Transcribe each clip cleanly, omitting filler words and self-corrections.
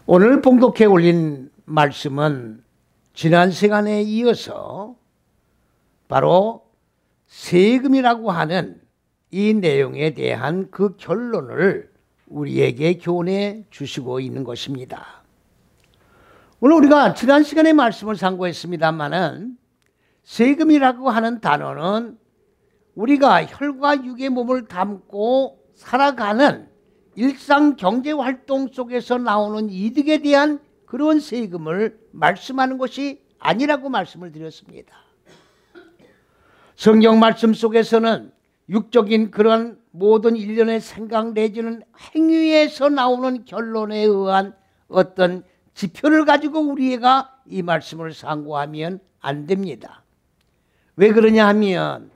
오늘 봉독해 올린 말씀은 지난 시간에 이어서 바로 세금이라고 하는 이 내용에 대한 그 결론을 우리에게 교훈해 주시고 있는 것입니다. 오늘 우리가 지난 시간에 말씀을 상고했습니다마는 세금이라고 하는 단어는 우리가 혈과 육의 몸을 담고 살아가는 일상 경제 활동 속에서 나오는 이득에 대한 그런 세금을 말씀하는 것이 아니라고 말씀을 드렸습니다. 성경 말씀 속에서는 육적인 그런 모든 일련의 생각 내지는 행위에서 나오는 결론에 의한 어떤 지표를 가지고 우리가 이 말씀을 상고하면 안 됩니다. 왜 그러냐 하면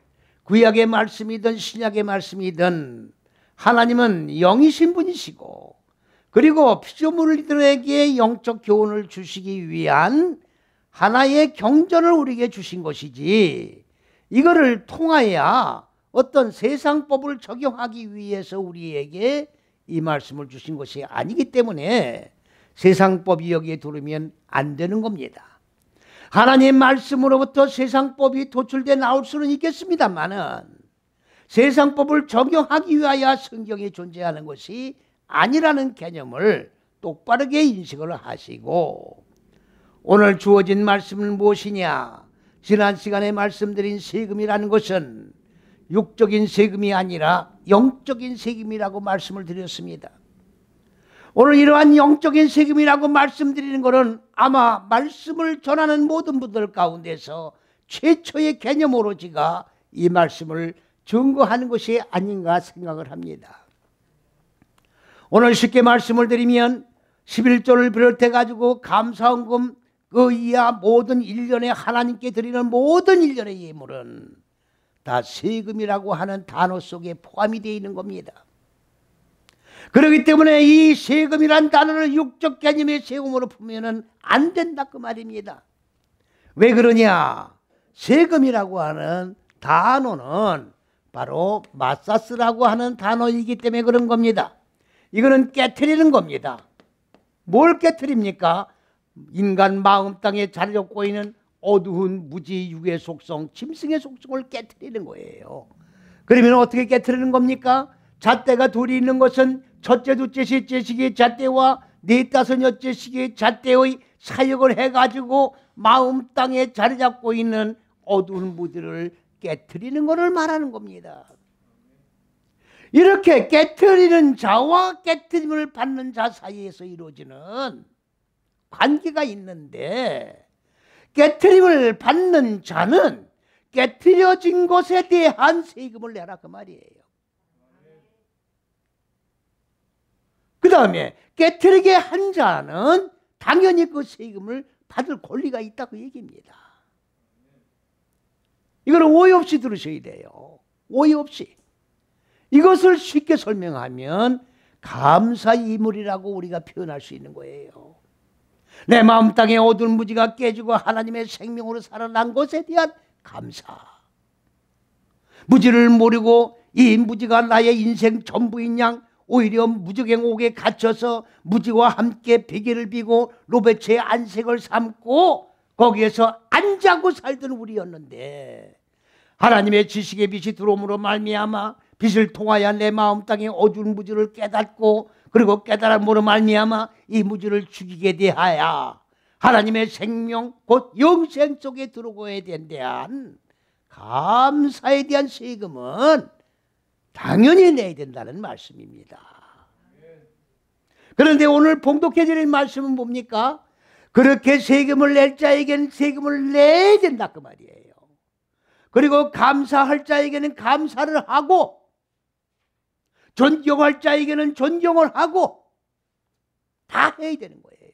구약의 말씀이든 신약의 말씀이든 하나님은 영이신 분이시고 그리고 피조물들에게 영적 교훈을 주시기 위한 하나의 경전을 우리에게 주신 것이지, 이거를 통하여 어떤 세상법을 적용하기 위해서 우리에게 이 말씀을 주신 것이 아니기 때문에 세상법이 여기에 들으면 안 되는 겁니다. 하나님의 말씀으로부터 세상법이 도출돼 나올 수는 있겠습니다만은 세상법을 적용하기 위하여 성경이 존재하는 것이 아니라는 개념을 똑바르게 인식을 하시고, 오늘 주어진 말씀은 무엇이냐? 지난 시간에 말씀드린 세금이라는 것은 육적인 세금이 아니라 영적인 세금이라고 말씀을 드렸습니다. 오늘 이러한 영적인 세금이라고 말씀드리는 것은 아마 말씀을 전하는 모든 분들 가운데서 최초의 개념으로 제가 이 말씀을 증거하는 것이 아닌가 생각을 합니다. 오늘 쉽게 말씀을 드리면 11조를 비롯해 가지고 감사헌금 그 이하 모든 일련의 하나님께 드리는 모든 일련의 예물은 다 세금이라고 하는 단어 속에 포함이 되어 있는 겁니다. 그렇기 때문에 이 세금이란 단어를 육적 개념의 세금으로 풀면 안 된다 그 말입니다. 왜 그러냐? 세금이라고 하는 단어는 바로 마사스라고 하는 단어이기 때문에 그런 겁니다. 이거는 깨트리는 겁니다. 뭘 깨트립니까? 인간 마음 땅에 자리 잡고 있는 어두운 무지 육의 속성, 짐승의 속성을 깨트리는 거예요. 그러면 어떻게 깨트리는 겁니까? 잣대가 둘이 있는 것은 첫째, 둘째, 셋째 시기의 잣대와 넷, 다섯, 여째 시기의 잣대의 사역을 해가지고 마음 땅에 자리 잡고 있는 어두운 무지를 깨트리는 것을 말하는 겁니다. 이렇게 깨트리는 자와 깨트림을 받는 자 사이에서 이루어지는 관계가 있는데, 깨트림을 받는 자는 깨트려진 것에 대한 세금을 내라 그 말이에요. 그 다음에 깨트리게 한 자는 당연히 그 세금을 받을 권리가 있다 그 얘기입니다. 이거는 오해 없이 들으셔야 돼요. 오해 없이. 이것을 쉽게 설명하면 감사이물이라고 우리가 표현할 수 있는 거예요. 내 마음 땅에 어두운 무지가 깨지고 하나님의 생명으로 살아난 것에 대한 감사. 무지를 모르고 이 무지가 나의 인생 전부인 양 오히려 무지갱옥에 갇혀서 무지와 함께 베개를 비고 로베츠의 안색을 삼고 거기에서 안 자고 살던 우리였는데, 하나님의 지식의 빛이 들어옴으로 말미암아 빛을 통하여 내 마음 땅에 어두운 무지를 깨닫고, 그리고 깨달음으로 말미암아 이 무지를 죽이게 대하여 하나님의 생명 곧 영생 속에 들어오게 된 대한 감사에 대한 세금은 당연히 내야 된다는 말씀입니다. 그런데 오늘 봉독해 드린 말씀은 뭡니까? 그렇게 세금을 낼 자에게는 세금을 내야 된다 그 말이에요. 그리고 감사할 자에게는 감사를 하고, 존경할 자에게는 존경을 하고, 다 해야 되는 거예요.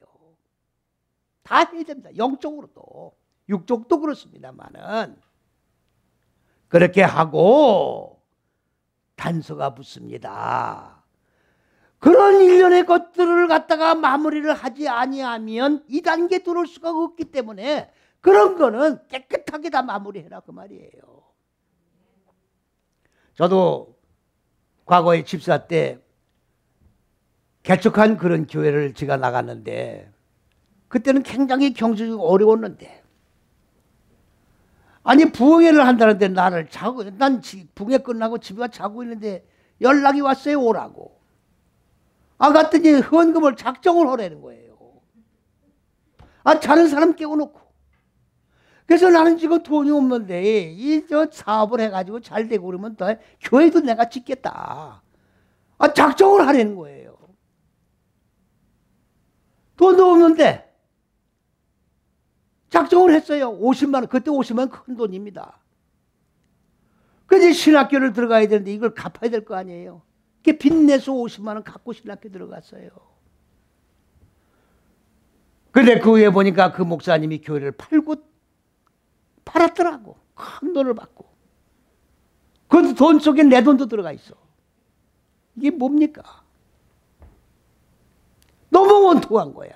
다 해야 됩니다. 영적으로도 육적도 그렇습니다만은 그렇게 하고 단서가 붙습니다. 그런 일련의 것들을 갖다가 마무리를 하지 아니하면 이 단계에 들어올 수가 없기 때문에 그런 거는 깨끗하게 다 마무리해라 그 말이에요. 저도 과거에 집사 때 개척한 그런 교회를 제가 나갔는데 그때는 굉장히 경제적으로 어려웠는데 아니 부흥회를 한다는데 나를 자고 난 부흥회 끝나고 집에 와 자고 있는데 연락이 왔어요. 오라고. 갔더니 헌금을 작정을 하라는 거예요. 자는 사람 깨워놓고. 그래서 나는 지금 돈이 없는데 저 사업을 해가지고 잘 되고 그러면 더 교회도 내가 짓겠다. 작정을 하라는 거예요. 돈도 없는데 작정을 했어요. 50만 원. 그때 50만 원 큰 돈입니다. 그래서 신학교를 들어가야 되는데 이걸 갚아야 될 거 아니에요. 이렇게 빚내서 50만 원 갖고 신학교 들어갔어요. 근데 그 후에 보니까 그 목사님이 교회를 팔았더라고. 큰 돈을 받고. 그 돈 속에 내 돈도 들어가 있어. 이게 뭡니까? 너무 원통한 거야.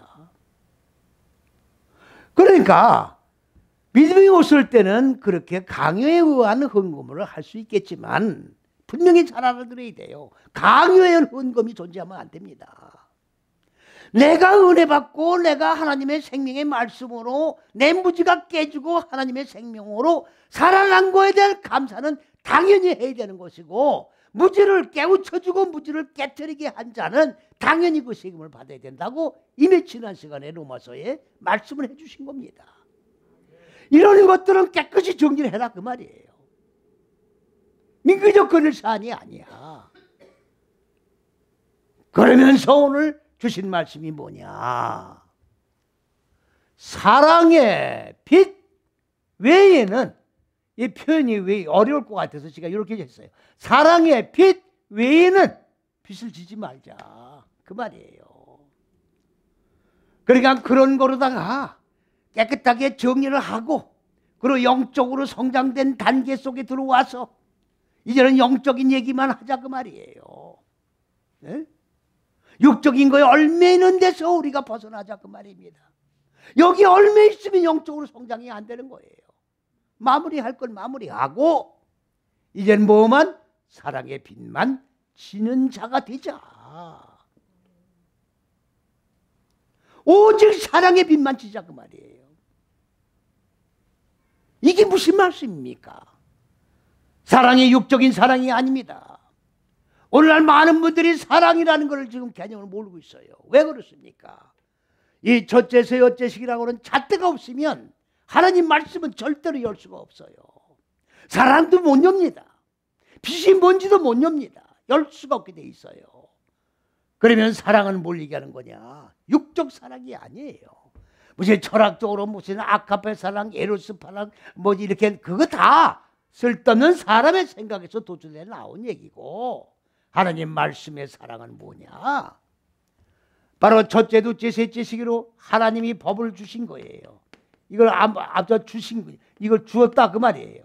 그러니까 믿음이 없을 때는 그렇게 강요에 의한 헌금을 할 수 있겠지만 분명히 잘 알아들어야 돼요. 강요에 의한 헌금이 존재하면 안 됩니다. 내가 은혜 받고 내가 하나님의 생명의 말씀으로 내 무지가 깨지고 하나님의 생명으로 살아난 거에 대한 감사는 당연히 해야 되는 것이고 무지를 깨우쳐주고 무지를 깨뜨리게 한 자는 당연히 그 책임을 받아야 된다고 이미 지난 시간에 로마서에 말씀을 해주신 겁니다. 이런 것들은 깨끗이 정리를 해라 그 말이에요. 민기적 거릴 사안이 아니야. 그러면서 오늘 주신 말씀이 뭐냐? 사랑의 빛 외에는 이 표현이 왜 어려울 것 같아서 제가 이렇게 했어요. 사랑의 빛 외에는 빛을 지지 말자 그 말이에요. 그러니까 그런 거로다가 깨끗하게 정리를 하고 그리고 영적으로 성장된 단계 속에 들어와서 이제는 영적인 얘기만 하자 그 말이에요. 네? 육적인 거에 얽매이는 데서 우리가 벗어나자 그 말입니다. 여기 얽매 있으면 영적으로 성장이 안 되는 거예요. 마무리할 건 마무리하고 이제는 뭐만 사랑의 빛만 지는 자가 되자. 오직 사랑의 빛만 지자 그 말이에요. 이게 무슨 말씀입니까? 사랑이 육적인 사랑이 아닙니다. 오늘날 많은 분들이 사랑이라는 걸 지금 개념을 모르고 있어요. 왜 그렇습니까? 이 첫째서 여째식이라고는 잣대가 없으면 하나님 말씀은 절대로 열 수가 없어요. 사랑도 못 엽니다. 빛이 뭔지도 못 엽니다. 열 수가 없게 돼 있어요. 그러면 사랑은 뭘 얘기하는 거냐? 육적 사랑이 아니에요. 무슨 철학적으로 무슨 아카페 사랑, 에로스 사랑 뭐 이렇게 그거 다 쓸데없는 사람의 생각에서 도출해 나온 얘기고 하나님 말씀의 사랑은 뭐냐? 바로 첫째, 둘째, 셋째 시기로 하나님이 법을 주신 거예요. 이걸 앞서 주신 거예요. 이걸 주었다 그 말이에요.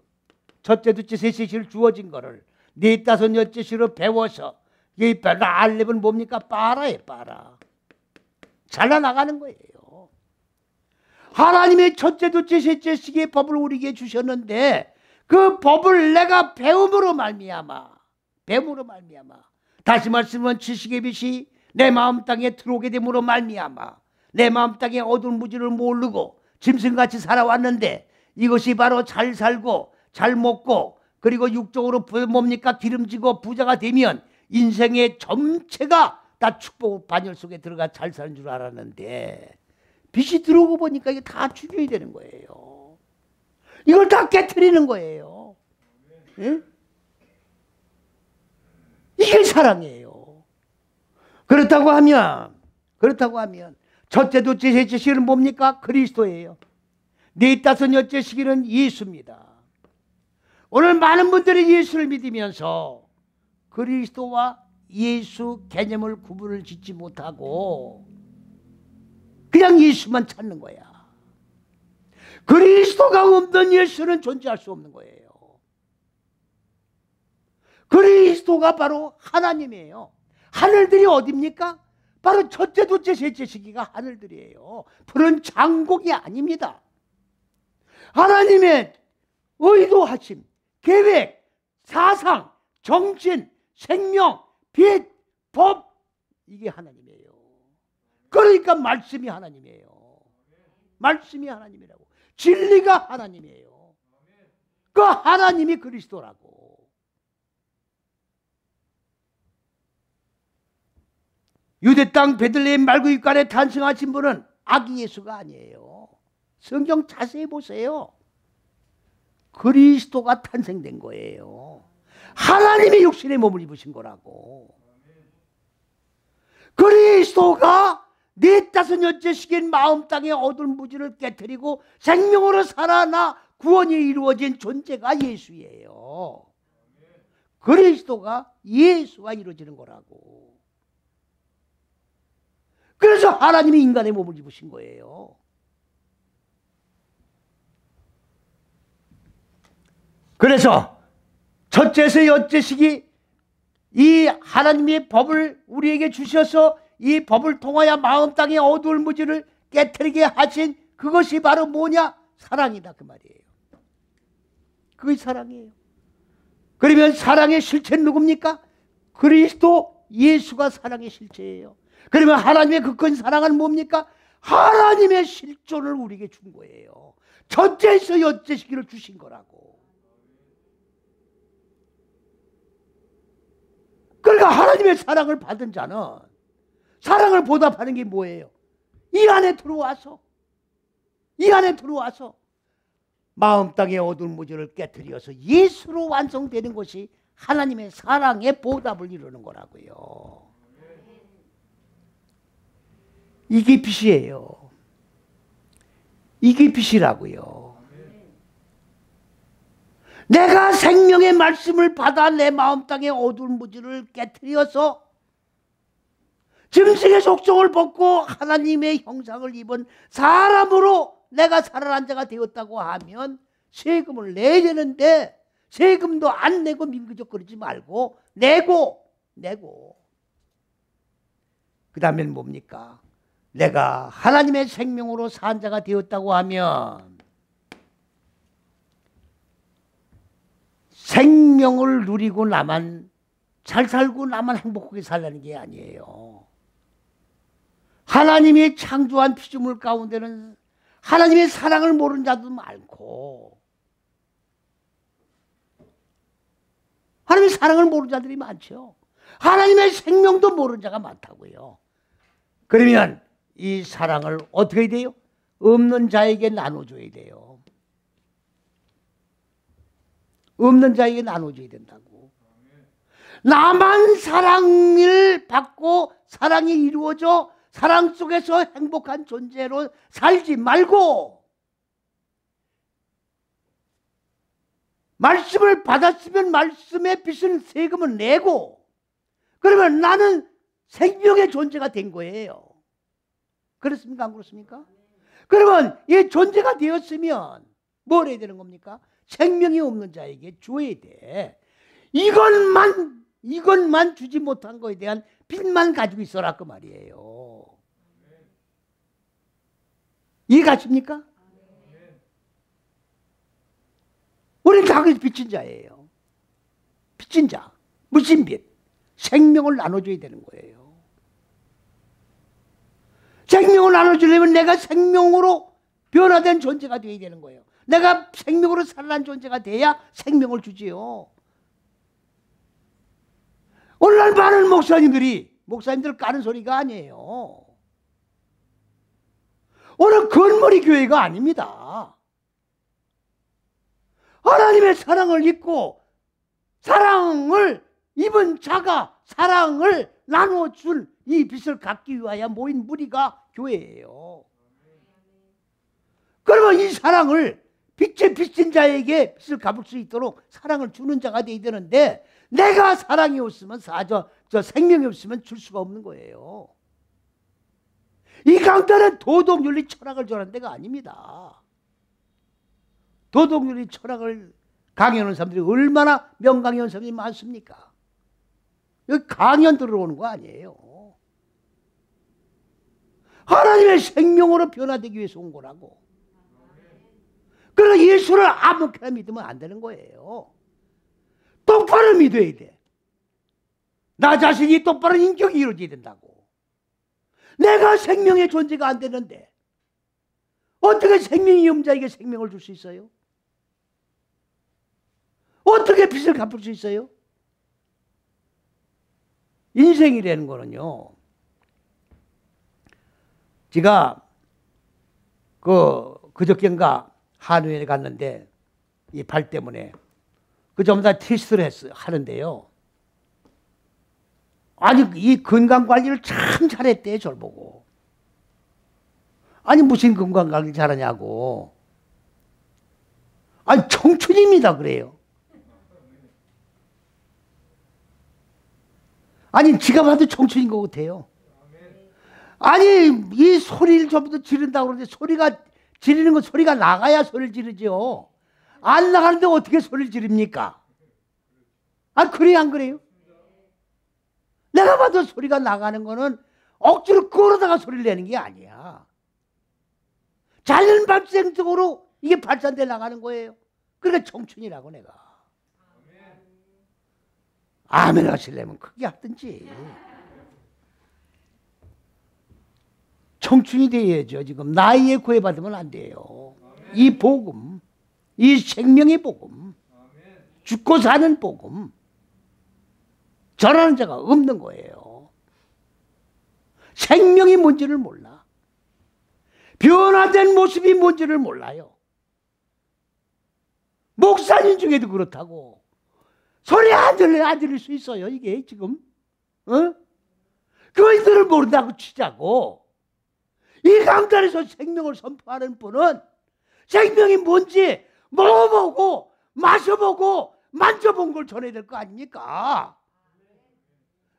첫째, 둘째, 셋째 시기를 주어진 거를 네, 다섯, 여째 시기로 배워서 이 알렙은 뭡니까? 빠라에 빠라. 잘라나가는 거예요. 하나님의 첫째, 둘째, 셋째 시기의 법을 우리에게 주셨는데 그 법을 내가 배움으로 말미암아 다시 말씀은 지식의 빛이 내 마음 땅에 들어오게 됨으로 말미암아 내 마음 땅에 어두운 무지를 모르고 짐승같이 살아왔는데 이것이 바로 잘 살고 잘 먹고 그리고 육적으로 뭡니까? 기름지고 부자가 되면 인생의 전체가 다 축복 반열 속에 들어가 잘 사는 줄 알았는데 빛이 들어오고 보니까 이게 다 죽여야 되는 거예요. 이걸 다 깨트리는 거예요. 예? 이게 사랑이에요. 그렇다고 하면 첫째, 둘째, 셋째 시기는 뭡니까? 그리스도예요. 네, 다섯, 여째 시기는 예수입니다. 오늘 많은 분들이 예수를 믿으면서 그리스도와 예수 개념을 구분을 짓지 못하고 그냥 예수만 찾는 거야. 그리스도가 없는 예수는 존재할 수 없는 거예요. 그리스도가 바로 하나님이에요. 하늘들이 어디입니까? 바로 첫째, 둘째, 셋째 시기가 하늘들이에요. 푸른 장곡이 아닙니다. 하나님의 의도하심, 계획, 사상, 정신, 생명, 빛, 법 이게 하나님이에요. 그러니까 말씀이 하나님이에요. 말씀이 하나님이라고. 진리가 하나님이에요. 그 하나님이 그리스도라고. 유대 땅 베들레헴 말구육간에 탄생하신 분은 아기 예수가 아니에요. 성경 자세히 보세요. 그리스도가 탄생된 거예요. 하나님이 육신의 몸을 입으신 거라고. 그리스도가 45년째 시긴 마음 땅의 어두운 무지를 깨뜨리고 생명으로 살아나 구원이 이루어진 존재가 예수예요. 그리스도가 예수가 이루어지는 거라고. 그래서 하나님이 인간의 몸을 입으신 거예요. 그래서 첫째에서 여째시기 이 하나님의 법을 우리에게 주셔서 이 법을 통하여 마음 땅의 어두운 무지를 깨뜨리게 하신 그것이 바로 뭐냐? 사랑이다 그 말이에요. 그게 사랑이에요. 그러면 사랑의 실체는 누굽니까? 그리스도 예수가 사랑의 실체예요. 그러면 하나님의 그 큰 사랑은 뭡니까? 하나님의 실존을 우리에게 준 거예요. 첫째에서 여째시기를 주신 거라고. 그러니까 하나님의 사랑을 받은 자는 사랑을 보답하는 게 뭐예요? 이 안에 들어와서 마음 땅의 어두운 무지를 깨뜨려서 예수로 완성되는 것이 하나님의 사랑의 보답을 이루는 거라고요. 이게 빛이에요. 이게 빛이라고요. 내가 생명의 말씀을 받아 내 마음 땅의 어두운 무지를 깨뜨려서 짐승의 속성을 벗고 하나님의 형상을 입은 사람으로 내가 살아난 자가 되었다고 하면 세금을 내야 되는데 세금도 안 내고 민기적거리지 말고 내고 그 다음엔 뭡니까? 내가 하나님의 생명으로 산 자가 되었다고 하면 생명을 누리고 나만 잘 살고 나만 행복하게 살라는 게 아니에요. 하나님이 창조한 피조물 가운데는 하나님의 사랑을 모르는 자도 많고 하나님의 사랑을 모르는 자들이 많죠. 하나님의 생명도 모르는 자가 많다고요. 그러면 이 사랑을 어떻게 해야 돼요? 없는 자에게 나눠줘야 돼요. 없는 자에게 나눠줘야 된다고. 나만 사랑을 받고 사랑이 이루어져 사랑 속에서 행복한 존재로 살지 말고 말씀을 받았으면 말씀의 빛은 세금을 내고 그러면 나는 생명의 존재가 된 거예요. 그렇습니까? 안 그렇습니까? 그러면 이 존재가 되었으면 뭘 해야 되는 겁니까? 생명이 없는 자에게 줘야 돼. 이것만 주지 못한 거에 대한 빚만 가지고 있어라 그 말이에요. 이해가십니까? 우리는 다 빚진 자예요. 빚진 자, 무신빚, 생명을 나눠줘야 되는 거예요. 생명을 나눠주려면 내가 생명으로 변화된 존재가 되어야 되는 거예요. 내가 생명으로 살아난 존재가 돼야 생명을 주지요. 오늘날 많은 목사님들 까는 소리가 아니에요. 오늘 건물이 교회가 아닙니다. 하나님의 사랑을 입고 사랑을 입은 자가 사랑을 나눠준 이 빛을 갖기 위하여 모인 무리가 교회예요. 그러면 이 사랑을 빛의 빚진 자에게 빛을 갚을 수 있도록 사랑을 주는 자가 되어야 되는데 내가 사랑이 없으면 저 생명이 없으면 줄 수가 없는 거예요. 이 강단은 도덕윤리 철학을 전하는 데가 아닙니다. 도덕윤리 철학을 강의하는 사람들이 얼마나 명강의하는 사람들이 많습니까? 여기 강연 들어오는 거 아니에요. 하나님의 생명으로 변화되기 위해서 온 거라고. 그러나 예수를 아무렇게나 믿으면 안 되는 거예요. 똑바로 믿어야 돼. 나 자신이 똑바로 인격이 이루어져야 된다고. 내가 생명의 존재가 안 되는데 어떻게 생명이 없는 자에게 생명을 줄 수 있어요? 어떻게 빚을 갚을 수 있어요? 인생이라는 거는요, 제가 그저께인가 한의원에 갔는데 이 발 때문에 그 전부 다 테스트를 하는데요. 아니 이 건강관리를 참 잘했대. 저를 보고. 아니 무슨 건강관리 잘하냐고. 아니 청춘입니다 그래요. 아니 지가 봐도 청춘인 것 같아요. 아니 이 소리를 전부 다 지른다고 그러는데 소리가 지르는 건 소리가 나가야 소리를 지르죠. 안 나가는데 어떻게 소리를 지릅니까? 아 그래요 안 그래요? 내가 봐도 소리가 나가는 거는 억지로 끌어다가 소리를 내는 게 아니야. 자연 발생적으로 이게 발산돼 나가는 거예요. 그러니까 청춘이라고 내가. 아멘 하시려면 크게 하든지. 청춘이 되어야죠. 지금 나이에 구애받으면 안 돼요. 이 복음, 이 생명의 복음, 죽고 사는 복음, 전하는 자가 없는 거예요. 생명이 뭔지를 몰라. 변화된 모습이 뭔지를 몰라요. 목사님 중에도 그렇다고. 소리 안 들릴 수 있어요. 이게 지금. 그들을 모른다고 치자고. 이 강단에서 생명을 선포하는 분은 생명이 뭔지 먹어보고 마셔보고 만져본 걸 전해야 될 거 아닙니까?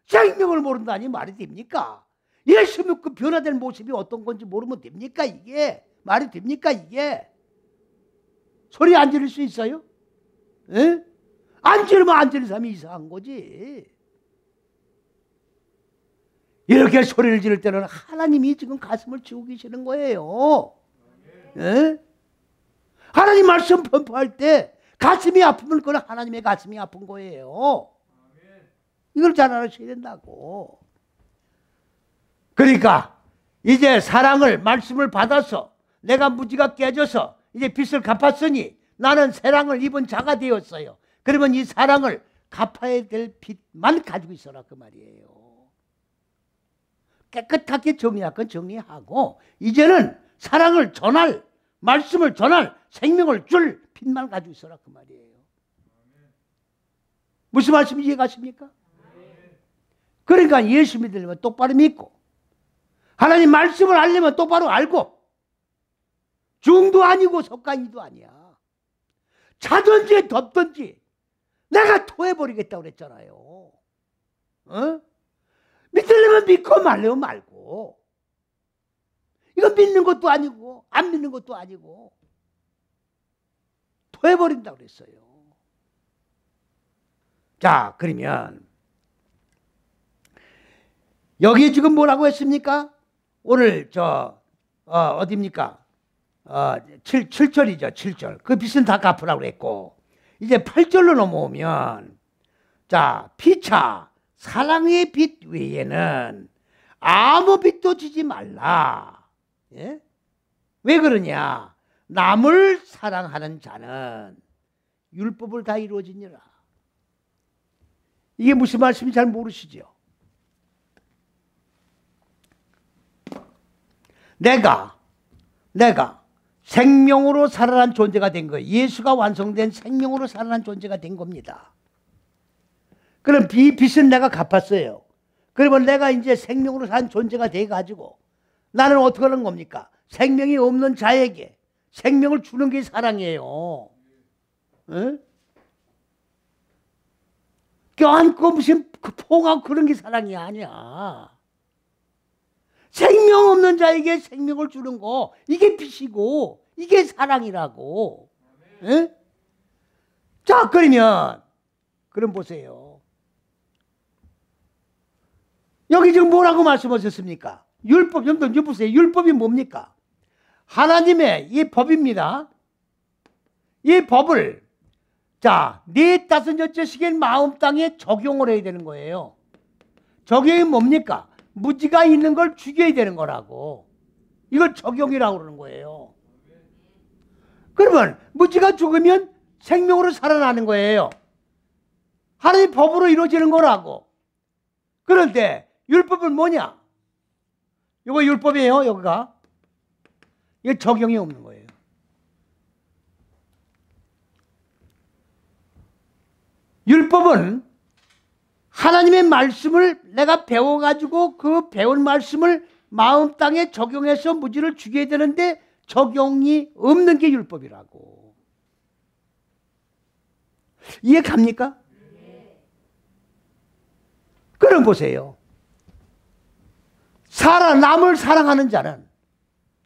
생명을 모른다니 말이 됩니까? 예수 믿고 변화된 모습이 어떤 건지 모르면 됩니까? 이게 말이 됩니까? 이게 소리 안 지를 수 있어요? 에? 안 지르면 안 지르는 사람이 이상한 거지. 이렇게 소리를 지를 때는 하나님이 지금 가슴을 치고 계시는 거예요. 에? 하나님 말씀 선포할 때 가슴이 아프면 그건 하나님의 가슴이 아픈 거예요. 이걸 잘 알아셔야 된다고. 그러니까 이제 사랑을 말씀을 받아서 내가 무지가 깨져서 이제 빚을 갚았으니 나는 사랑을 입은 자가 되었어요. 그러면 이 사랑을 갚아야 될 빚만 가지고 있어라 그 말이에요. 깨끗하게 정리할 건 정리하고 이제는 사랑을 전할, 말씀을 전할, 생명을 줄 빚만 가지고 있어라 그 말이에요. 무슨 말씀인지 이해가십니까? 그러니까 예수 믿으려면 똑바로 믿고 하나님 말씀을 알려면 똑바로 알고 중도 아니고 석가이도 아니야. 자든지 덥든지 내가 토해버리겠다고 그랬잖아요. 믿으려면 믿고 말려면 말고. 이건 믿는 것도 아니고 안 믿는 것도 아니고 토해버린다고 그랬어요. 자, 그러면 여기 지금 뭐라고 했습니까? 오늘 어디입니까? 7절이죠. 7절. 그 빚은 다 갚으라고 그랬고 이제 8절로 넘어오면 자, 피차 사랑의 빚 외에는 아무 빚도 지지 말라. 예? 왜 그러냐? 남을 사랑하는 자는 율법을 다 이루어지니라. 이게 무슨 말씀인지 잘 모르시죠? 내가 생명으로 살아난 존재가 된 거예요. 예수가 완성된 생명으로 살아난 존재가 된 겁니다. 그럼 빚은 내가 갚았어요. 그러면 내가 이제 생명으로 산 존재가 돼가지고 나는 어떻게 하는 겁니까? 생명이 없는 자에게 생명을 주는 게 사랑이에요. 응? 껴안고 무슨 포옹하고 그런 게 사랑이 아니야. 생명 없는 자에게 생명을 주는 거 이게 빚이고 이게 사랑이라고. 응? 자, 그럼 보세요. 여기 지금 뭐라고 말씀하셨습니까? 율법, 여러분 보세요. 율법이 뭡니까? 하나님의 이 법입니다. 이 법을 자, 네 다섯째 시기엔 마음 땅에 적용을 해야 되는 거예요. 적용이 뭡니까? 무지가 있는 걸 죽여야 되는 거라고. 이걸 적용이라고 그러는 거예요. 그러면 무지가 죽으면 생명으로 살아나는 거예요. 하나님 법으로 이루어지는 거라고. 그런데 율법은 뭐냐? 이거 율법이에요. 여기가. 이게 적용이 없는 거예요. 율법은 하나님의 말씀을 내가 배워가지고 그 배운 말씀을 마음 땅에 적용해서 무지를 죽여야 되는데 적용이 없는 게 율법이라고. 이해 갑니까? 그럼 보세요. 남을 사랑하는 자는,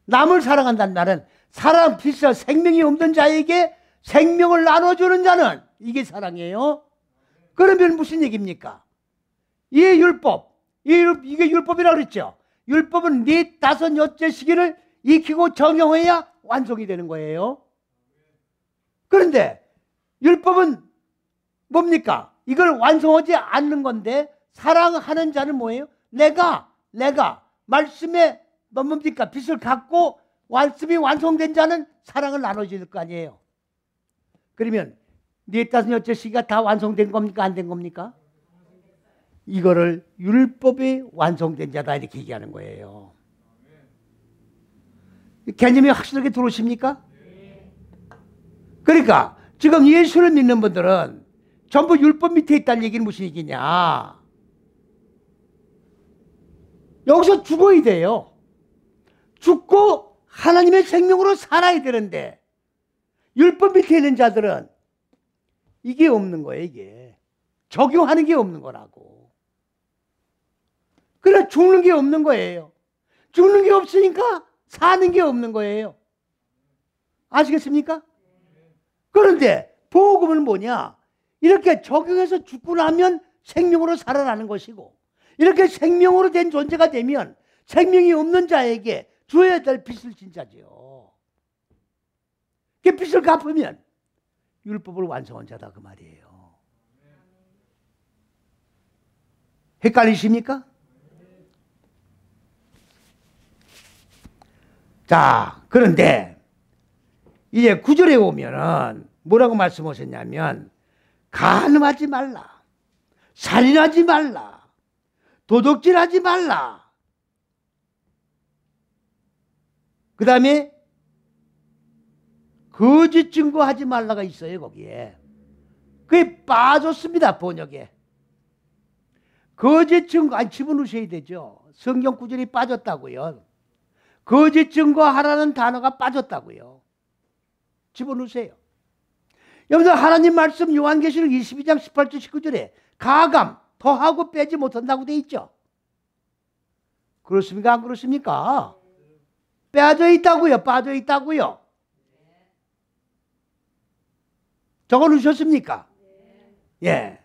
남을 사랑한다는 말은 사랑 비슷한 생명이 없는 자에게 생명을 나눠주는 자는 이게 사랑이에요. 그러면 무슨 얘기입니까? 이 율법, 이게 율법이라고 그랬죠. 율법은 네 다섯 여째 시기를 익히고 적용해야 완성이 되는 거예요. 그런데 율법은 뭡니까? 이걸 완성하지 않는 건데 사랑하는 자는 뭐예요? 내가 말씀에 뭡니까? 빛을 갖고 말씀이 완성된 자는 사랑을 나눠줄 거 아니에요. 그러면 네 다섯 여째 시기가 다 완성된 겁니까? 안 된 겁니까? 이거를 율법이 완성된 자다 이렇게 얘기하는 거예요. 개념이 확실하게 들어오십니까? 그러니까 지금 예수를 믿는 분들은 전부 율법 밑에 있다는 얘기는 무슨 얘기냐? 여기서 죽어야 돼요. 죽고 하나님의 생명으로 살아야 되는데 율법 밑에 있는 자들은 이게 없는 거예요. 이게 적용하는 게 없는 거라고. 그래 죽는 게 없는 거예요. 죽는 게 없으니까 사는 게 없는 거예요. 아시겠습니까? 그런데 복음은 뭐냐? 이렇게 적용해서 죽고 나면 생명으로 살아나는 것이고 이렇게 생명으로 된 존재가 되면 생명이 없는 자에게 줘야 될 빚을 진 자지요. 그 빚을 갚으면 율법을 완성한 자다 그 말이에요. 헷갈리십니까? 자, 그런데 이제 9절에 오면은 뭐라고 말씀하셨냐면 간음하지 말라, 살인하지 말라, 도둑질하지 말라. 그 다음에 거짓 증거하지 말라가 있어요. 거기에 그게 빠졌습니다. 번역에 거짓 증거 집어넣으셔야 되죠. 성경 구절이 빠졌다고요. 거짓 증거하라는 단어가 빠졌다고요. 집어넣으세요. 여기서 하나님 말씀 요한계시록 22장 18절 19절에 가감 더하고 빼지 못한다고 돼 있죠. 그렇습니까? 안 그렇습니까? 빠져 있다고요. 빠져 있다고요. 적어 놓으셨습니까? 예.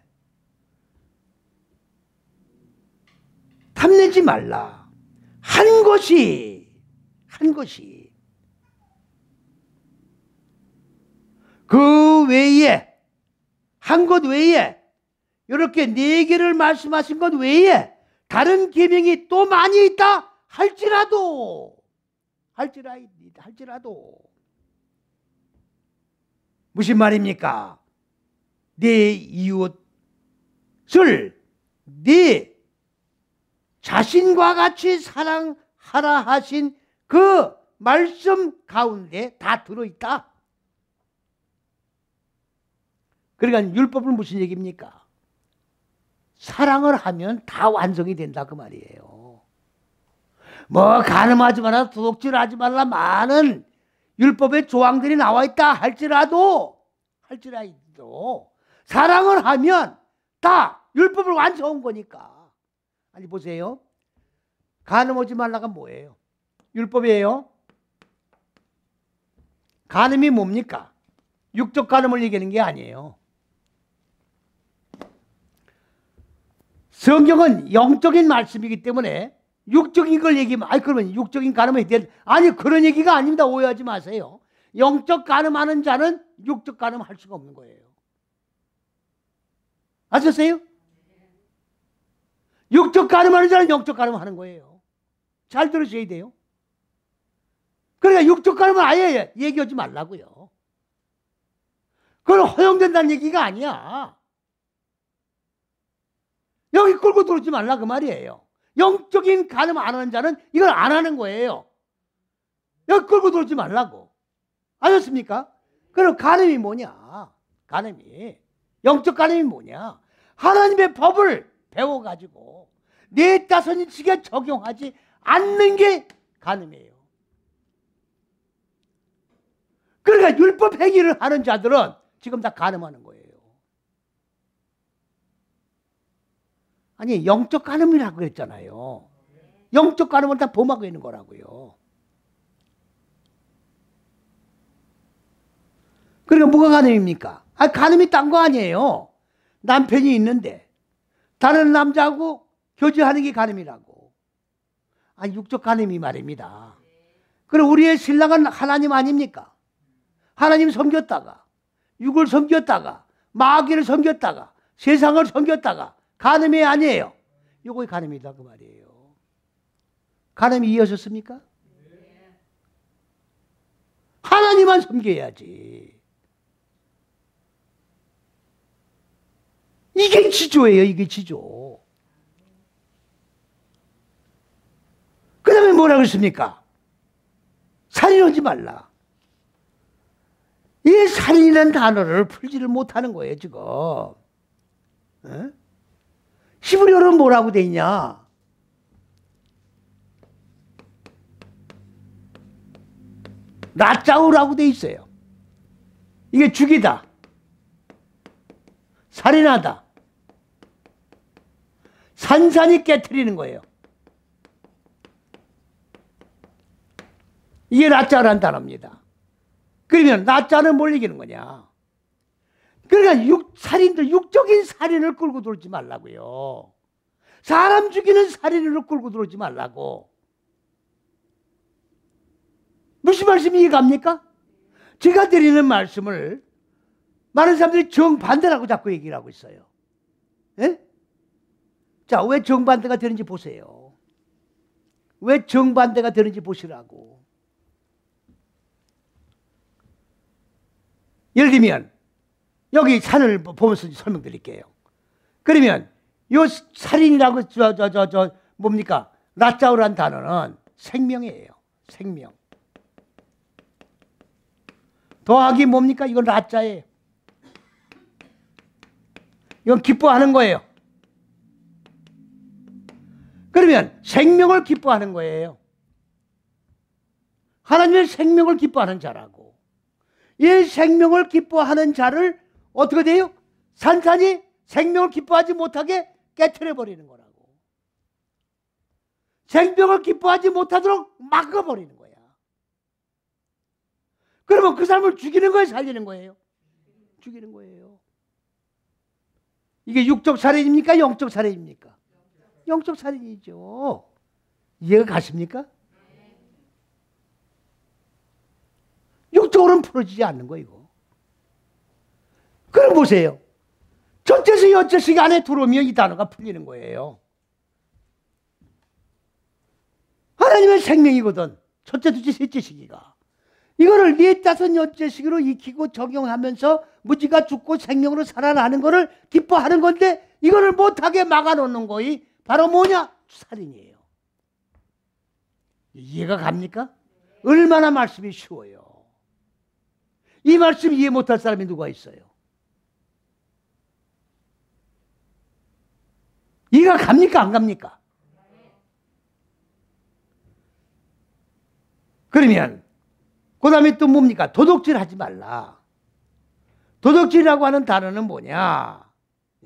탐내지 말라. 한 것이 그 외에 한 것 외에 이렇게 네 개를 말씀하신 것 외에 다른 계명이 또 많이 있다 할지라도 무슨 말입니까? 네 이웃을 네 자신과 같이 사랑하라 하신 그 말씀 가운데 다 들어있다. 그러니까 율법은 무슨 얘기입니까? 사랑을 하면 다 완성이 된다 그 말이에요. 뭐 간음하지 말라, 도둑질하지 말라 많은 율법의 조항들이 나와 있다 할지라도 사랑을 하면 다 율법을 완성한 거니까. 아니 보세요. 간음하지 말라가 뭐예요? 율법이에요. 간음이 뭡니까? 육적 간음을 얘기하는 게 아니에요. 성경은 영적인 말씀이기 때문에 육적인 걸 얘기하면 그러면 육적인 간음에 대한 아니 그런 얘기가 아닙니다. 오해하지 마세요. 영적 간음하는 자는 육적 간음할 수가 없는 거예요. 아셨어요? 육적 간음하는 자는 영적 간음하는 거예요. 잘 들으셔야 돼요. 그러니까 육적 간음은 아예 얘기하지 말라고요. 그건 허용된다는 얘기가 아니야. 여기 끌고 들어오지 말라 그 말이에요. 영적인 간음 안 하는 자는 이걸 안 하는 거예요. 여기 끌고 들어오지 말라고. 아셨습니까? 그럼 간음이 뭐냐? 간음이. 영적 간음이 뭐냐? 하나님의 법을 배워가지고 내 자손이지게 적용하지 않는 게 간음이에요. 그러니까 율법 행위를 하는 자들은 지금 다 간음하는 거예요. 아니 영적 간음이라고 그랬잖아요. 영적 간음은 다 범하고 있는 거라고요. 그러니까 뭐가 간음입니까? 간음이 딴 거 아니에요. 남편이 있는데 다른 남자하고 교제하는 게 간음이라고. 육적 간음이 말입니다. 그럼 우리의 신랑은 하나님 아닙니까? 하나님 섬겼다가 육을 섬겼다가 마귀를 섬겼다가 세상을 섬겼다가 간음이 아니에요. 요거 간음이다 그 말이에요. 간음이 이어졌습니까? 하나님만 섬겨야지. 이게 지조예요. 이게 지조. 그 다음에 뭐라고 했습니까? 살인하지 말라. 이 살인이라는 단어를 풀지를 못하는 거예요 지금. 히브리어는 뭐라고 돼 있냐? 라짜우라고 돼 있어요. 이게 죽이다, 살인하다, 산산이 깨트리는 거예요. 이게 라짜라는 단어입니다. 그러면 라짜는 뭘 얘기하는 거냐? 그러니까 살인들, 육적인 살인을 끌고 들어오지 말라고요. 사람 죽이는 살인으로 끌고 들어오지 말라고. 무슨 말씀이 이해갑니까? 제가 드리는 말씀을 많은 사람들이 정반대라고 자꾸 얘기를 하고 있어요. 예? 자, 왜 정반대가 되는지 보세요. 왜 정반대가 되는지 보시라고. 예를 들면 여기 산을 보면서 설명드릴게요. 그러면 요 살인이라고 뭡니까? 라짜우라는 단어는 생명이에요. 생명. 더하기 뭡니까? 이건 라짜예요. 이건 기뻐하는 거예요. 그러면 생명을 기뻐하는 거예요. 하나님의 생명을 기뻐하는 자라고. 이 생명을 기뻐하는 자를 어떻게 돼요? 산산이 생명을 기뻐하지 못하게 깨트려 버리는 거라고. 생명을 기뻐하지 못하도록 막아버리는 거야. 그러면 그 사람을 죽이는 거예요, 살리는 거예요? 죽이는 거예요. 이게 육적 살인입니까? 영적 살인입니까? 영적 살인이죠. 이해가 가십니까? 육적으로는 풀어지지 않는 거 이거. 그럼 보세요. 첫째식, 여째식 안에 들어오면 이 단어가 풀리는 거예요. 하나님의 생명이거든. 첫째, 둘째, 셋째식이가. 이거를 넷, 다섯, 여째식으로 익히고 적용하면서 무지가 죽고 생명으로 살아나는 거를 기뻐하는 건데 이거를 못하게 막아놓는 거이 바로 뭐냐? 살인이에요. 이해가 갑니까? 얼마나 말씀이 쉬워요. 이 말씀 이해 못할 사람이 누가 있어요? 이해가 갑니까? 안 갑니까? 그러면 그 다음에 또 뭡니까? 도둑질 하지 말라. 도둑질이라고 하는 단어는 뭐냐?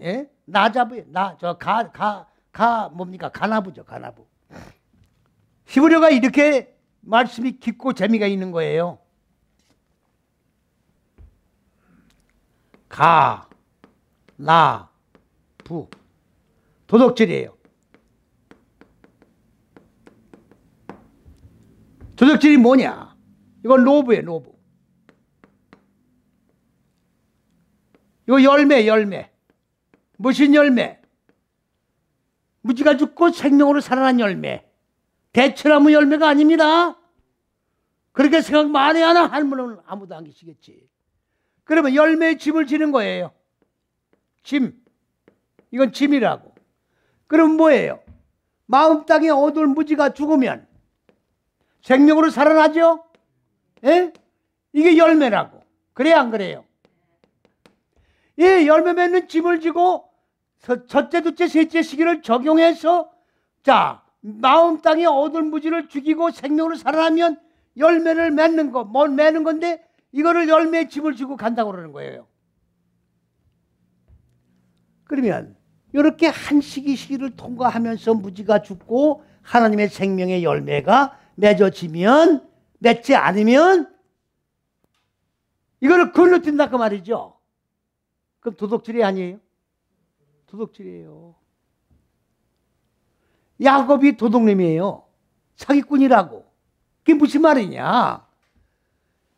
예? 나자부, 뭡니까? 가나부죠, 가나부. 히브리어가 이렇게 말씀이 깊고 재미가 있는 거예요. 가, 나, 부. 도둑질이에요. 도둑질이 뭐냐? 이건 로브예요, 로브. 이거 열매, 열매. 무슨 열매? 무지가 죽고 생명으로 살아난 열매. 대추나무 열매가 아닙니다. 그렇게 생각 많이 하나 하는 분은 아무도 안 계시겠지. 그러면 열매의 짐을 지는 거예요. 짐. 이건 짐이라고. 그럼 뭐예요? 마음 땅에 얻을 무지가 죽으면 생명으로 살아나죠? 예? 이게 열매라고. 그래야 안 그래요? 예, 열매 맺는 짐을 지고 첫째, 둘째, 셋째 시기를 적용해서 자, 마음 땅에 얻을 무지를 죽이고 생명으로 살아나면 열매를 맺는 거, 뭘 맺는 건데 이거를 열매의 짐을 지고 간다고 그러는 거예요. 그러면 이렇게 한 시기를 통과하면서 무지가 죽고 하나님의 생명의 열매가 맺어지면, 맺지 않으면 이거를 건너뛴다 그 말이죠. 그럼 도둑질이 아니에요? 도둑질이에요. 야곱이 도둑놈이에요. 사기꾼이라고. 그게 무슨 말이냐?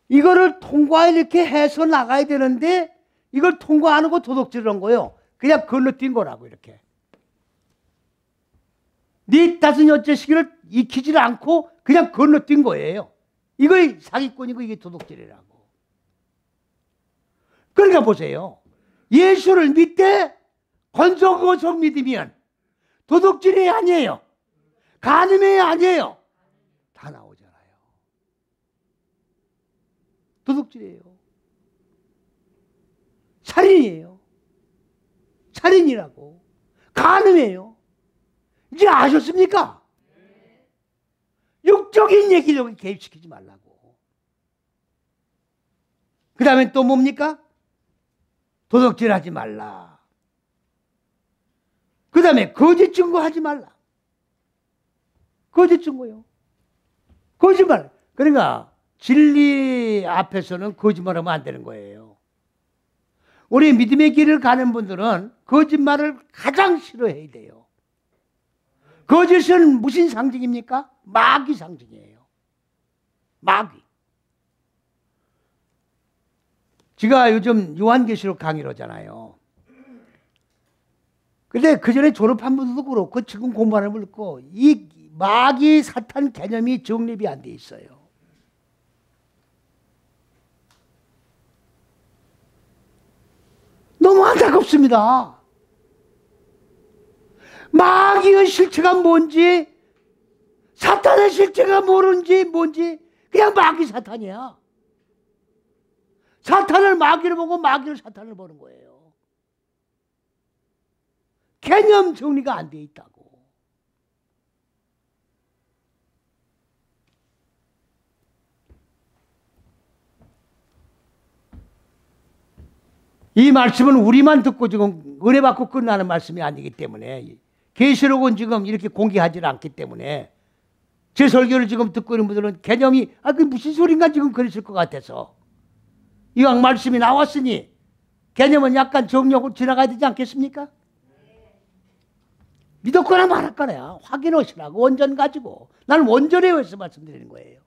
이거를 통과 이렇게 해서 나가야 되는데 이걸 통과 안 하고 도둑질을 한 거예요. 그냥 건너뛴 거라고 이렇게. 네 다섯 여째 시기를 익히질 않고 그냥 건너뛴 거예요. 이거 사기꾼이고 이게 도둑질이라고. 그러니까 보세요. 예수를 믿되 건성건성 믿으면 도둑질이 아니에요. 간음이 아니에요. 다 나오잖아요. 도둑질이에요. 살인이에요. 살인이라고. 간음이에요. 이제 아셨습니까? 육적인 얘기를 여기 개입시키지 말라고. 그 다음에 또 뭡니까? 도둑질하지 말라. 그 다음에 거짓 증거하지 말라. 거짓 증거요. 거짓말. 그러니까 진리 앞에서는 거짓말하면 안 되는 거예요. 우리 믿음의 길을 가는 분들은 거짓말을 가장 싫어해야 돼요. 거짓은 무슨 상징입니까? 마귀 상징이에요. 마귀. 제가 요즘 요한계시록 강의를 하잖아요. 근데 그 전에 졸업한 분들도 그렇고 지금 공부하는 분도 그렇고 이 마귀 사탄 개념이 정립이 안 돼 있어요. 너무 안타깝습니다. 마귀의 실체가 뭔지 사탄의 실체가 뭔지 그냥 마귀 사탄이야. 사탄을 마귀를 보고 마귀를 사탄을 보는 거예요. 개념 정리가 안 돼 있다고. 이 말씀은 우리만 듣고 지금 은혜 받고 끝나는 말씀이 아니기 때문에 계시록은 지금 이렇게 공개하지 않기 때문에 제 설교를 지금 듣고 있는 분들은 개념이 그게 무슨 소린가 지금 그랬을 것 같아서 이왕 말씀이 나왔으니 개념은 약간 정리하고 지나가야 되지 않겠습니까? 믿었거나 말았거나 확인하시라고 원전 가지고 나는 원전에 의해서 말씀드리는 거예요.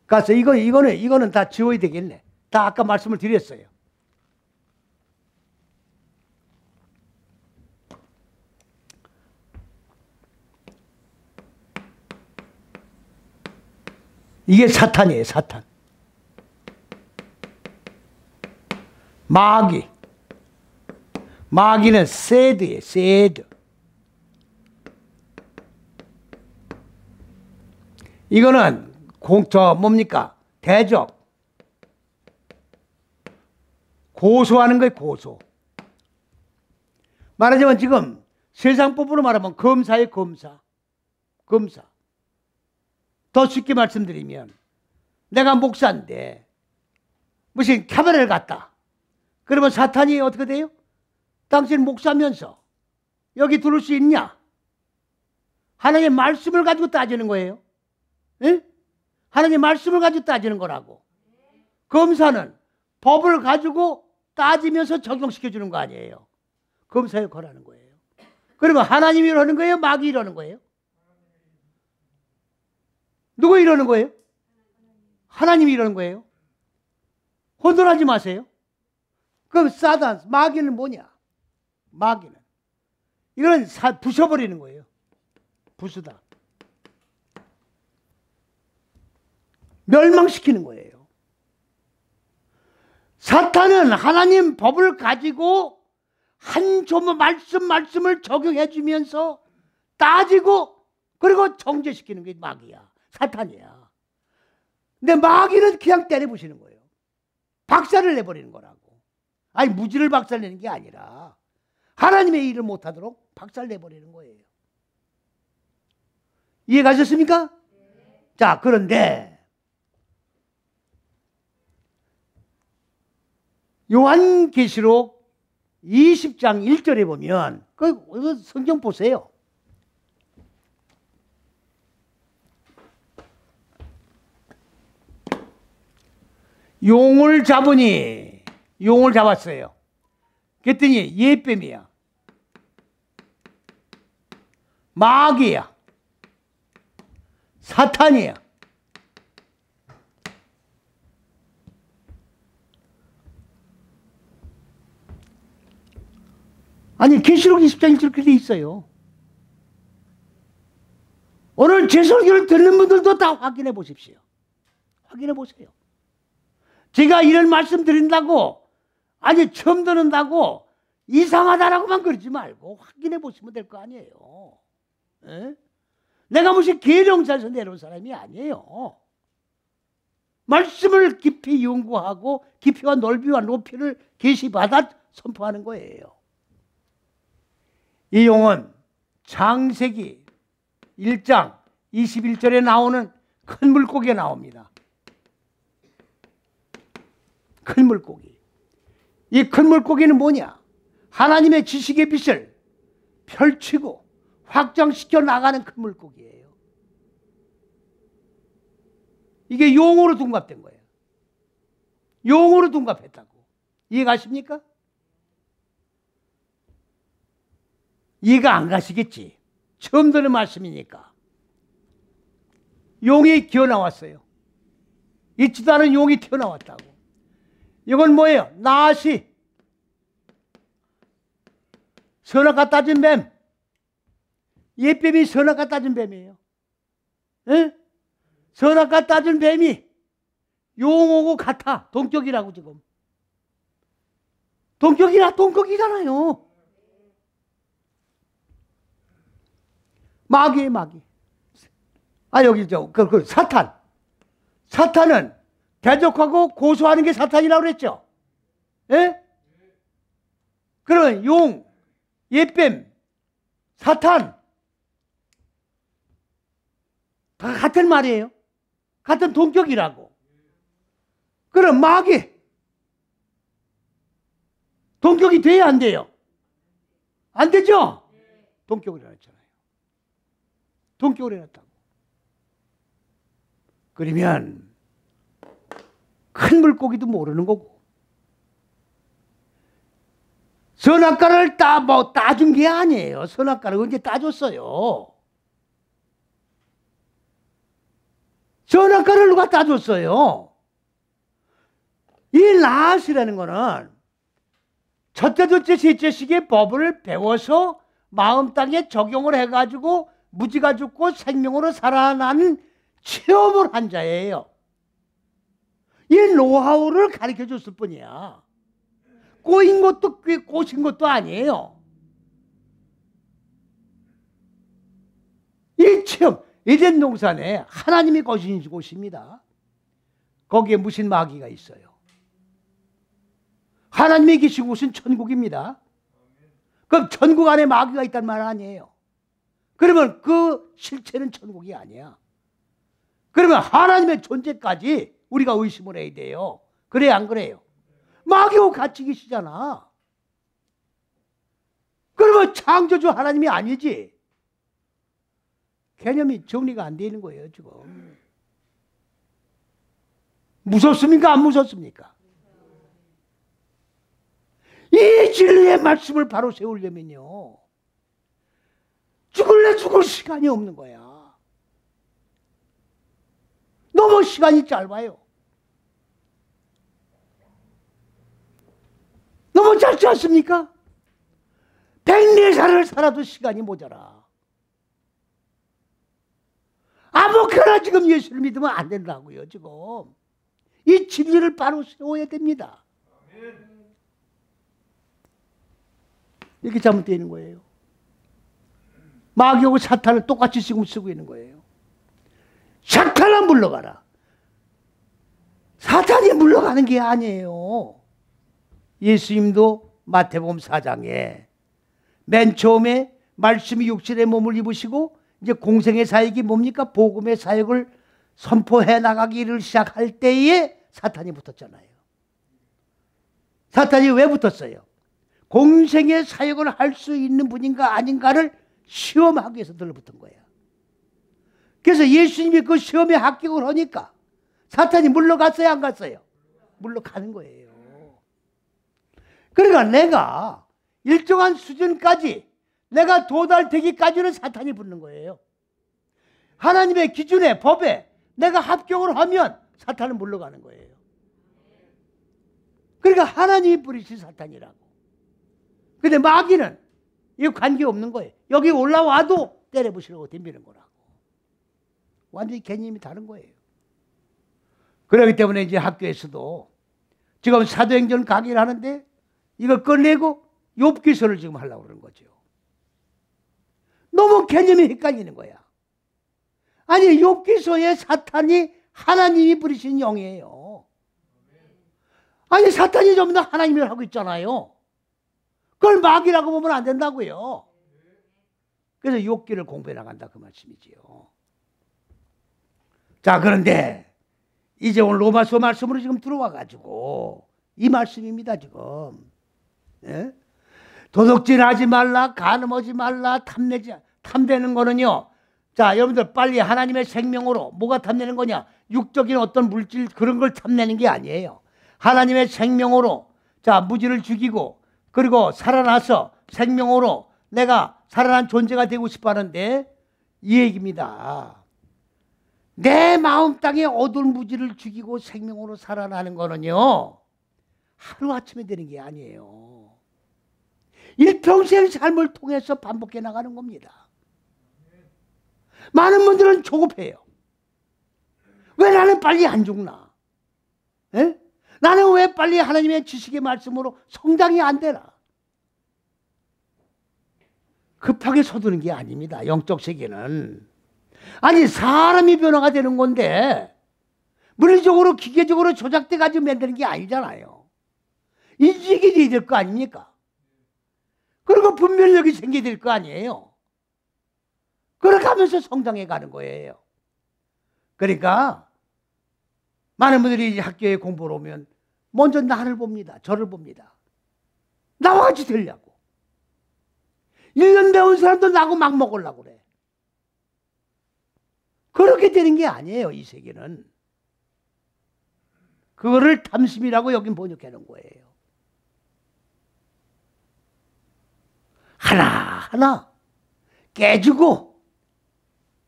그래서 이거는 다 지워야 되겠네. 다 아까 말씀을 드렸어요. 이게 사탄이에요, 사탄. 마귀. 마귀는 세드예요, 세드. 이거는 뭡니까? 대적. 고소하는 거예요, 고소. 말하자면 지금 세상법으로 말하면 검사예요, 검사. 검사. 더 쉽게 말씀드리면 내가 목사인데 무슨 카메라를 갔다. 그러면 사탄이 어떻게 돼요? 당신 목사면서 여기 들어올 수 있냐? 하나님의 말씀을 가지고 따지는 거예요. 에? 하나님의 말씀을 가지고 따지는 거라고. 검사는 법을 가지고 따지면서 적용시켜 주는 거 아니에요. 검사 역할을 하는 거예요. 그러면 하나님이 이러는 거예요? 마귀 이러는 거예요? 누구 이러는 거예요? 하나님이 이러는 거예요. 혼돈하지 마세요. 그럼 사단, 마귀는 뭐냐? 마귀는 이거는 부숴버리는 거예요. 부수다. 멸망시키는 거예요. 사탄은 하나님 법을 가지고 한 조문 말씀을 적용해 주면서 따지고 그리고 정죄시키는 게 마귀야. 사탄이야. 근데 마귀는 그냥 때려부시는 거예요. 박살을 내버리는 거라고. 아니 무지를 박살내는 게 아니라 하나님의 일을 못하도록 박살내버리는 거예요. 이해가셨습니까? 자, 그런데 요한계시록 20장 1절에 보면 그 성경 보세요. 용을 잡으니 용을 잡았어요. 그랬더니 예뱀이야. 마귀야. 사탄이야. 아니 계시록 20장 1절 그렇게 돼 있어요. 오늘 제 설교를 듣는 분들도 다 확인해 보십시오. 확인해 보세요. 제가 이런 말씀 드린다고 아니 처음 듣는다고 이상하다라고만 그러지 말고 확인해 보시면 될 거 아니에요. 에? 내가 무슨 계룡사에서 내려온 사람이 아니에요. 말씀을 깊이 연구하고 깊이와 넓이와 높이를 계시받아 선포하는 거예요. 이 용은 창세기 1장 21절에 나오는 큰 물고기가 나옵니다. 큰 물고기. 이 큰 물고기는 뭐냐? 하나님의 지식의 빛을 펼치고 확장시켜 나가는 큰 물고기예요. 이게 용으로 둔갑된 거예요. 용으로 둔갑했다고. 이해가십니까? 이해가 안 가시겠지. 처음 듣는 말씀이니까. 용이 기어나왔어요. 있지도 않은 용이 튀어나왔다고. 이건 뭐예요? 낫이 선악 갖다 준 뱀. 옛뱀이 선악 갖다 준 뱀이에요. 에? 선악 갖다 준 뱀이 용하고 같아. 동격이라고 지금. 동격이잖아요. 마귀예요, 마귀. 아, 여기 사탄. 사탄은 대적하고 고소하는 게 사탄이라고 그랬죠. 예? 그러면 용, 옛뱀, 사탄 다 같은 말이에요. 같은 동격이라고. 그럼 마귀 동격이 돼야 안 돼요? 안 되죠? 동격을 해놨잖아요. 동격을 해놨다고. 그러면 큰 물고기도 모르는 거고 선악과를 따준 게 아니에요. 선악과를 언제 따줬어요? 선악과를 누가 따줬어요? 이 낫이라는 거는 첫째, 둘째, 셋째씩의 법을 배워서 마음 땅에 적용을 해가지고 무지가 죽고 생명으로 살아나는 체험을 한 자예요. 이 노하우를 가르쳐 줬을 뿐이야. 꼬인 것도 아니에요. 이 체험, 에덴 동산에 하나님이 거주신 곳입니다. 거기에 무슨 마귀가 있어요? 하나님이 계신 곳은 천국입니다. 그럼 천국 안에 마귀가 있단 말 아니에요. 그러면 그 실체는 천국이 아니야. 그러면 하나님의 존재까지 우리가 의심을 해야 돼요. 그래야 안 그래요? 마귀하고 같이 계시잖아. 그러면 창조주 하나님이 아니지. 개념이 정리가 안 되는 거예요, 지금. 무섭습니까? 안 무섭습니까? 이 진리의 말씀을 바로 세우려면요, 죽을래 죽을 시간이 없는 거야. 너무 시간이 짧아요. 너무 짧지 않습니까? 104살을 살아도 시간이 모자라. 아무거나 지금 예수를 믿으면 안 된다고요. 지금 이 진리를 바로 세워야 됩니다. 이렇게 잘못되어 있는 거예요. 마귀하고 사탄을 똑같이 지금 쓰고 있는 거예요. 사탄아 물러가라. 사탄이 물러가는 게 아니에요. 예수님도 마태복음 4장에 맨 처음에 말씀이 육신의 몸을 입으시고 이제 공생의 사역이 뭡니까? 복음의 사역을 선포해 나가기를 시작할 때에 사탄이 붙었잖아요. 사탄이 왜 붙었어요? 공생의 사역을 할 수 있는 분인가 아닌가를 시험하기 위해서 들러붙은 거예요. 그래서 예수님이 그 시험에 합격을 하니까 사탄이 물러갔어요, 안 갔어요? 물러가는 거예요. 그러니까 내가 일정한 수준까지 내가 도달되기까지는 사탄이 붙는 거예요. 하나님의 기준에, 법에 내가 합격을 하면 사탄은 물러가는 거예요. 그러니까 하나님이 뿌리신 사탄이라고. 근데 마귀는 이거 관계없는 거예요. 여기 올라와도 때려부시려고 덤비는 거라고. 완전히 개념이 다른 거예요. 그렇기 때문에 이제 학교에서도 지금 사도행전 강의를 하는데 이거 끝내고 욥기서를 지금 하려고 그러는 거죠. 너무 개념이 헷갈리는 거야. 아니 욥기서에 사탄이 하나님이 부리신 영이에요. 아니 사탄이 전부 다 하나님을 하고 있잖아요. 그걸 마귀라고 보면 안 된다고요. 그래서 욥기를 공부해 나간다 그 말씀이지요. 자, 그런데 이제 오늘 로마서 말씀으로 지금 들어와 가지고 이 말씀입니다 지금. 예? 도둑질하지 말라, 간음하지 말라, 탐내는 거는요. 자, 여러분들 빨리 하나님의 생명으로 뭐가 탐내는 거냐? 육적인 어떤 물질 그런 걸 탐내는 게 아니에요. 하나님의 생명으로 자 무지를 죽이고 그리고 살아나서 생명으로 내가 살아난 존재가 되고 싶어 하는데 이 얘기입니다. 내 마음 땅에 어두운 무지를 죽이고 생명으로 살아나는 거는요. 하루아침에 되는 게 아니에요. 일평생 삶을 통해서 반복해 나가는 겁니다. 많은 분들은 조급해요. 왜 나는 빨리 안 죽나? 에? 나는 왜 빨리 하나님의 지식의 말씀으로 성장이 안 되나? 급하게 서두르는 게 아닙니다. 영적 세계는. 아니 사람이 변화가 되는 건데 물리적으로 기계적으로 조작돼 가지고 만드는 게 아니잖아요. 인식이 돼야 될 거 아닙니까? 그리고 분별력이 생겨야 될 거 아니에요. 그렇게 하면서 성장해 가는 거예요. 그러니까 많은 분들이 학교에 공부를 오면 먼저 나를 봅니다. 저를 봅니다. 나와 같이 되려고. 1년 배운 사람도 나하고 막 먹으려고 그래. 그렇게 되는 게 아니에요. 이 세계는. 그거를 탐심이라고 여긴 번역해 놓은 거예요. 하나하나 깨지고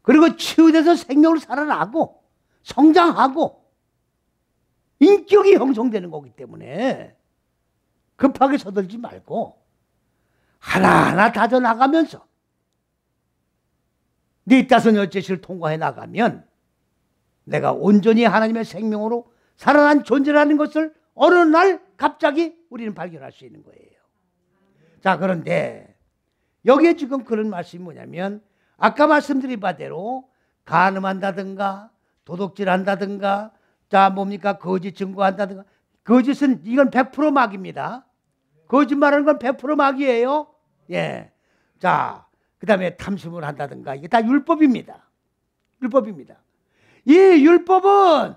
그리고 치유돼서 생명을 살아나고 성장하고 인격이 형성되는 거기 때문에 급하게 서둘지 말고 하나하나 다져나가면서 네 다섯 여섯을 통과해 나가면 내가 온전히 하나님의 생명으로 살아난 존재라는 것을 어느 날 갑자기 우리는 발견할 수 있는 거예요. 자, 그런데 여기에 지금 그런 말씀이 뭐냐면 아까 말씀드린 바대로 간음한다든가 도둑질한다든가 자 뭡니까 거짓 증거한다든가 거짓은 이건 100% 마귀입니다. 거짓말하는 건 100% 마귀예요. 예. 자, 그 다음에 탐심을 한다든가 이게 다 율법입니다. 율법입니다. 이 율법은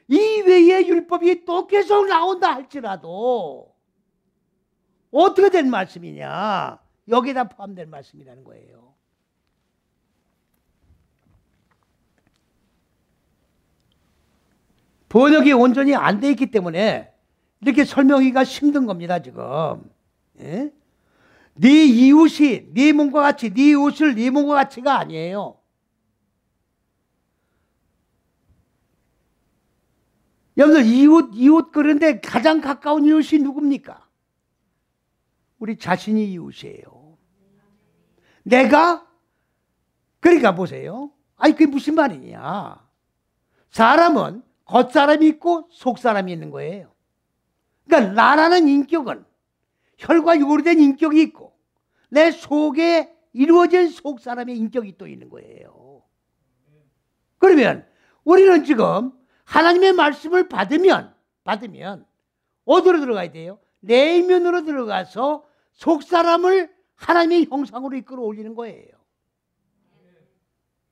이외의 율법이 또 계속 나온다 할지라도 어떻게 된 말씀이냐? 여기다 포함된 말씀이라는 거예요. 번역이 온전히 안 돼 있기 때문에 이렇게 설명하기가 힘든 겁니다, 지금. 예? 네 이웃이 네 몸과 같이, 네 이웃을 네 몸과 같이가 아니에요. 여러분들 이웃 그런데 가장 가까운 이웃이 누굽니까? 우리 자신이 이웃이에요. 내가 그러니까 보세요. 아니 그게 무슨 말이냐. 사람은 겉사람이 있고 속사람이 있는 거예요. 그러니까 나라는 인격은 혈과 육으로 된 인격이 있고 내 속에 이루어진 속사람의 인격이 또 있는 거예요. 그러면 우리는 지금 하나님의 말씀을 받으면 어디로 들어가야 돼요? 내면으로 들어가서 속사람을 하나님의 형상으로 이끌어 올리는 거예요.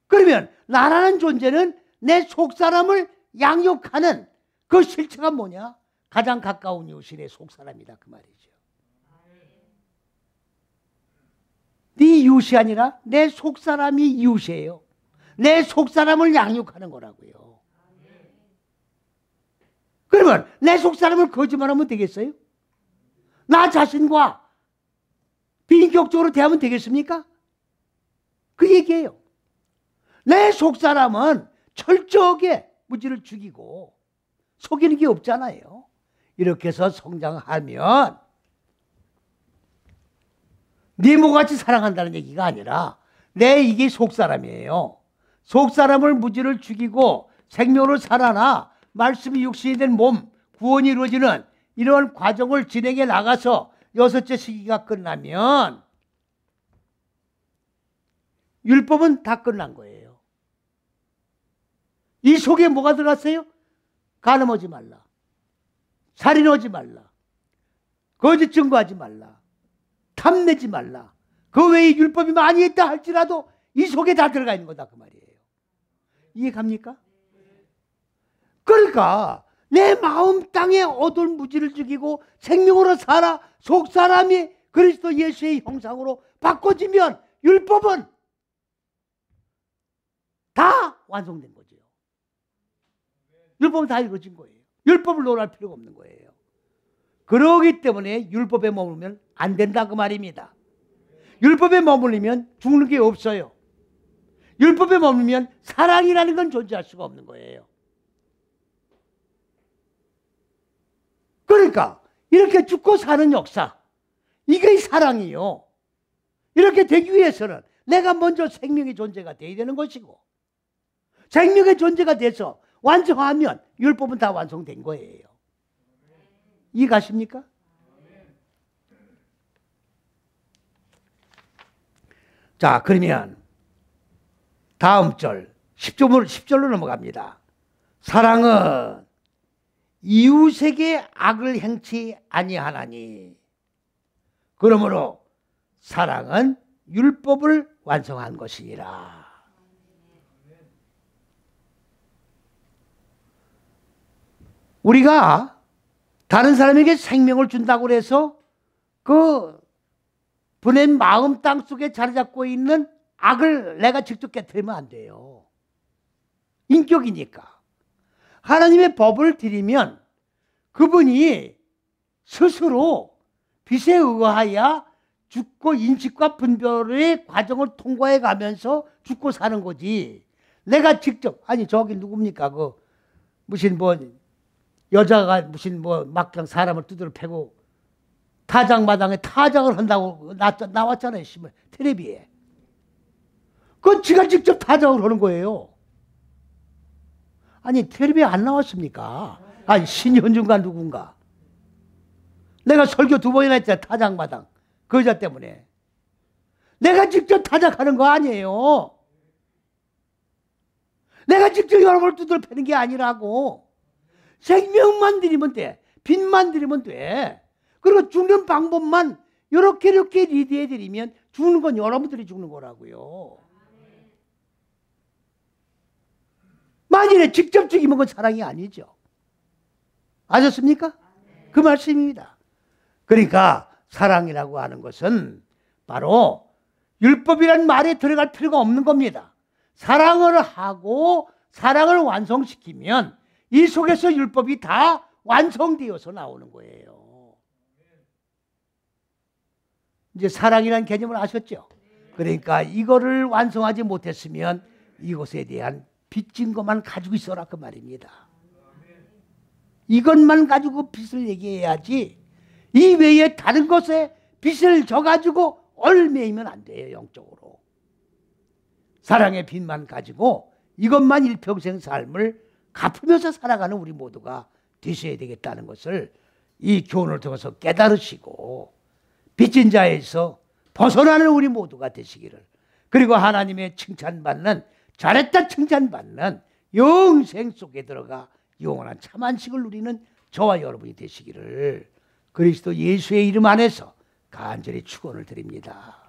그러면 나라는 존재는 내 속사람을 양육하는 그 실체가 뭐냐? 가장 가까운 이웃이 내 속사람이다 그 말이죠. 네 이웃이 아니라 내 속사람이 이웃이에요. 내 속사람을 양육하는 거라고요. 그러면 내 속사람을 거짓말하면 되겠어요? 나 자신과 비인격적으로 대하면 되겠습니까? 그 얘기예요. 내 속사람은 철저하게 무지를 죽이고 속이는 게 없잖아요. 이렇게 해서 성장하면 네 모같이 사랑한다는 얘기가 아니라 내 이게 속사람이에요. 속사람을 무지를 죽이고 생명으로 살아나 말씀이 육신이 된 몸, 구원이 이루어지는 이런 과정을 진행해 나가서 6째 시기가 끝나면 율법은 다 끝난 거예요. 이 속에 뭐가 들어갔어요? 간음하지 말라, 살인하지 말라, 거짓 증거하지 말라, 탐내지 말라. 그 외에 율법이 많이 있다 할지라도 이 속에 다 들어가 있는 거다 그 말이에요. 이해 갑니까? 그러니까 내 마음 땅에 어두운 무지를 죽이고 생명으로 살아 속사람이 그리스도 예수의 형상으로 바꿔지면 율법은 다 완성된 거죠. 율법은 다 이루어진 거예요. 율법을 논할 필요가 없는 거예요. 그러기 때문에 율법에 머물면 안 된다 그 말입니다. 율법에 머물리면 죽는 게 없어요. 율법에 머물면 사랑이라는 건 존재할 수가 없는 거예요. 그러니까 이렇게 죽고 사는 역사, 이게 사랑이요. 이렇게 되기 위해서는 내가 먼저 생명의 존재가 돼야 되는 것이고 생명의 존재가 돼서 완성하면 율법은 다 완성된 거예요. 이해가십니까? 자, 그러면 다음 절 10절로 넘어갑니다. 사랑은 이웃에게 악을 행치 아니하나니 그러므로 사랑은 율법을 완성한 것이니라. 우리가 다른 사람에게 생명을 준다고 해서 그 보낸 마음 땅 속에 자리 잡고 있는 악을 내가 직접 깨뜨리면 안 돼요. 인격이니까. 하나님의 법을 드리면 그분이 스스로 빛에 의하여 죽고 인식과 분별의 과정을 통과해 가면서 죽고 사는 거지. 내가 직접, 아니 저기 누굽니까? 그 무슨 뭐 여자가 무슨 뭐 막상 사람을 두드려 패고 타작마당에 타작을 한다고 나왔잖아요. 텔레비에. 그건 지가 직접 타작을 하는 거예요. 아니 텔레비에 안 나왔습니까? 아니 신현중가 누군가. 내가 설교 2번이나 했잖아. 타작마당. 그 여자 때문에. 내가 직접 타작하는 거 아니에요. 내가 직접 여러분을 두드려 패는 게 아니라고. 생명만 드리면 돼. 빛만 드리면 돼. 그리고 죽는 방법만 이렇게 리드해 드리면 죽는 건 여러분들이 죽는 거라고요. 만일에 직접 죽이면 그건 사랑이 아니죠. 아셨습니까? 그 말씀입니다. 그러니까 사랑이라고 하는 것은 바로 율법이라는 말에 들어갈 필요가 없는 겁니다. 사랑을 하고 사랑을 완성시키면 이 속에서 율법이 다 완성되어서 나오는 거예요. 이제 사랑이라는 개념을 아셨죠? 그러니까 이거를 완성하지 못했으면 이것에 대한 빚진 것만 가지고 있어라 그 말입니다. 이것만 가지고 빚을 얘기해야지 이 외에 다른 것에 빚을 져가지고 얼매이면 안 돼요. 영적으로. 사랑의 빚만 가지고 이것만 일평생 삶을 갚으면서 살아가는 우리 모두가 되셔야 되겠다는 것을 이 교훈을 통해서 깨달으시고 빚진 자에서 벗어나는 우리 모두가 되시기를, 그리고 하나님의 칭찬받는, 잘했다 칭찬받는 영생 속에 들어가 영원한 참 안식을 누리는 저와 여러분이 되시기를 그리스도 예수의 이름 안에서 간절히 축원을 드립니다.